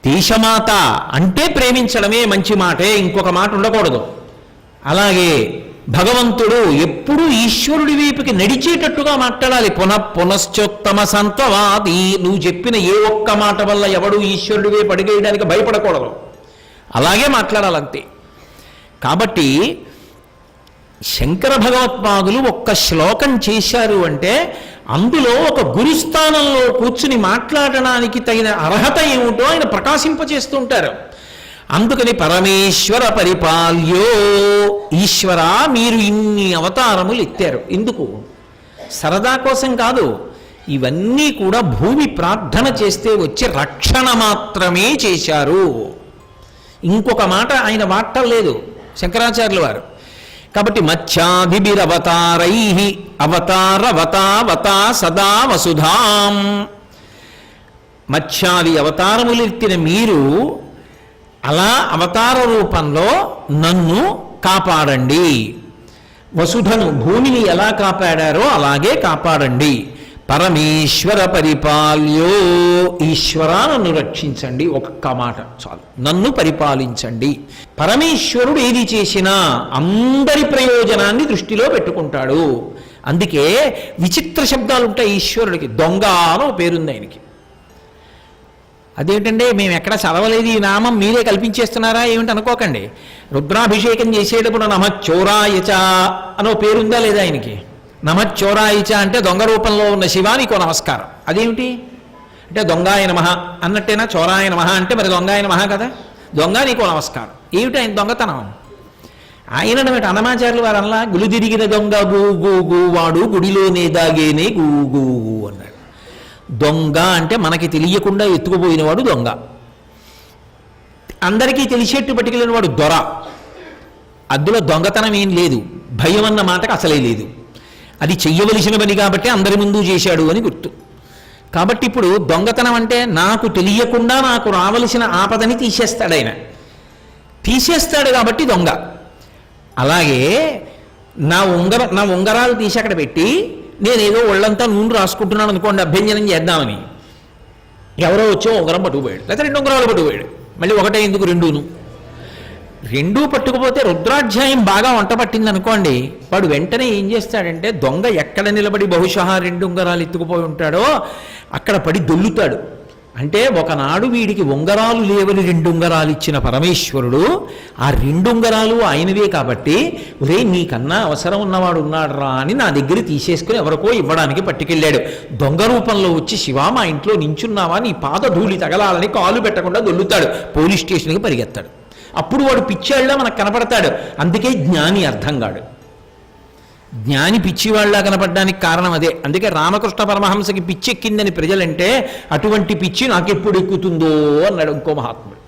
దేశమాత అంటే ప్రేమించడమే మంచి మాటే, ఇంకొక మాట ఉండకూడదు. అలాగే భగవంతుడు ఎప్పుడూ ఈశ్వరుడి వైపుకి నడిచేటట్టుగా మాట్లాడాలి. పునశ్చోత్తమ సంత్వవాది, నువ్వు చెప్పిన ఏ ఒక్క మాట వల్ల ఎవడు ఈశ్వరుడి వైపు అడిగేయడానికి భయపడకూడదు, అలాగే మాట్లాడాలంతే. కాబట్టి శంకర భగవత్పాదులు ఒక్క శ్లోకం చేశారు అంటే అందులో ఒక గురుస్థానంలో కూర్చుని మాట్లాడడానికి తగిన అర్హత ఏమిటో ఆయన ప్రకాశింపచేస్తూ ఉంటారు. అందుకని పరమేశ్వర పరిపాల్యో, ఈశ్వర మీరు ఇన్ని అవతారములు ఎత్తారు ఎందుకు? సరదా కోసం కాదు, ఇవన్నీ కూడా భూమి ప్రార్థన చేస్తే వచ్చే రక్షణ మాత్రమే చేశారు. ఇంకొక మాట ఆయన వాడటం శంకరాచార్యుల వారు. కాబట్టి మత్స్యాదిభిరవతారై అవతారవతావతా సదా వసుధాం, మత్స్యాది అవతారములు ఎత్తిన మీరు అలా అవతార రూపంలో నన్ను కాపాడండి. వసుధను భూమిని ఎలా కాపాడారో అలాగే కాపాడండి. పరమేశ్వర పరిపాల్యో, ఈశ్వర నన్ను రక్షించండి. ఒక్క మాట చాలు, నన్ను పరిపాలించండి. పరమేశ్వరుడు ఏది చేసినా అందరి ప్రయోజనాన్ని దృష్టిలో పెట్టుకుంటాడు. అందుకే విచిత్ర శబ్దాలు ఉంటాయి ఈశ్వరుడికి. దొంగ అని పేరుంది ఆయనకి. అదేంటంటే మేము ఎక్కడ చదవలేదు ఈ నామం, మీరే కల్పించేస్తున్నారా ఏమిటి అనుకోకండి. రుద్రాభిషేకం చేసేటప్పుడు నమఃచోరాయచ అనో పేరుందా లేదా ఆయనకి? నమఃచోరాయచ అంటే దొంగ రూపంలో ఉన్న శివ నీకో నమస్కారం. అదేమిటి అంటే దొంగాయ నమః అన్నట్టేనా? చోరాయ నమః అంటే మరి దొంగాయ నమః కదా. దొంగ నీకో నమస్కారం. ఏమిటి ఆయన దొంగతనం? ఆయన అన్నమాచార్యులు వారు అలా గులు తిరిగిన దొంగ గూ గూ గూ వాడు గుడిలోనే దాగేనే గూ గూ గూ అన్నాడు. దొంగ అంటే మనకి తెలియకుండా ఎత్తుకుపోయినవాడు దొంగ, అందరికీ తెలిసేట్టు పట్టుకెళ్ళిన వాడు దొర. అందులో దొంగతనం ఏం లేదు, భయం అన్న మాటకు అసలే లేదు. అది చెయ్యవలసిన పని కాబట్టి అందరి ముందు చేశాడు అని గుర్తు. కాబట్టి ఇప్పుడు దొంగతనం అంటే నాకు తెలియకుండా నాకు రావలసిన ఆపదని తీసేస్తాడు ఆయన. తీసేస్తాడు కాబట్టి దొంగ. అలాగే నా ఉంగరాలు తీసి అక్కడ పెట్టి నేనేదో ఒళ్ళంతా నూనె రాసుకుంటున్నాను అనుకోండి, అభ్యంజనం చేద్దామని, ఎవరో వచ్చో ఉంగరం పట్టుకుపోయాడు, లేకపోతే 2 ఉంగరాలు పట్టుకుపోయాడు. మళ్ళీ ఒకటే ఎందుకు రెండూ పట్టుకుపోతే రుద్రాధ్యాయం బాగా వంట పట్టింది అనుకోండి, వాడు వెంటనే ఏం చేస్తాడంటే దొంగ ఎక్కడ నిలబడి బహుశా 2 ఉంగరాలు ఎత్తుకుపోయి ఉంటాడో అక్కడ పడి దొల్లుతాడు. అంటే ఒకనాడు వీడికి ఉంగరాలు లేవని 2 ఉంగరాలు ఇచ్చిన పరమేశ్వరుడు ఆ 2 ఉంగరాలు ఆయనవే కాబట్టి, ఒరే నీకన్నా అవసరం ఉన్నవాడు ఉన్నాడురా అని నా దగ్గర తీసేసుకుని ఎవరికో ఇవ్వడానికి పట్టుకెళ్ళాడు. దొంగ రూపంలో వచ్చి శివ మా ఇంట్లో నించున్నావా, నీ పాద ధూళి తగలాలని కాలు పెట్టకుండా దొల్లుతాడు, పోలీస్ స్టేషన్కి పరిగెత్తాడు. అప్పుడు వాడు పిచ్చాళ్ళ మనకు కనపడతాడు. అందుకే జ్ఞాని అర్థం కాడు. జ్ఞాని పిచ్చివాళ్ళ కనపడడానికి కారణం అదే. అందుకే రామకృష్ణ పరమహంసకి పిచ్చి ఎక్కిందని ప్రజలంటే అటువంటి పిచ్చి నాకెప్పుడు ఎక్కుతుందో అన్నాడు ఇంకో మహాత్ముడు.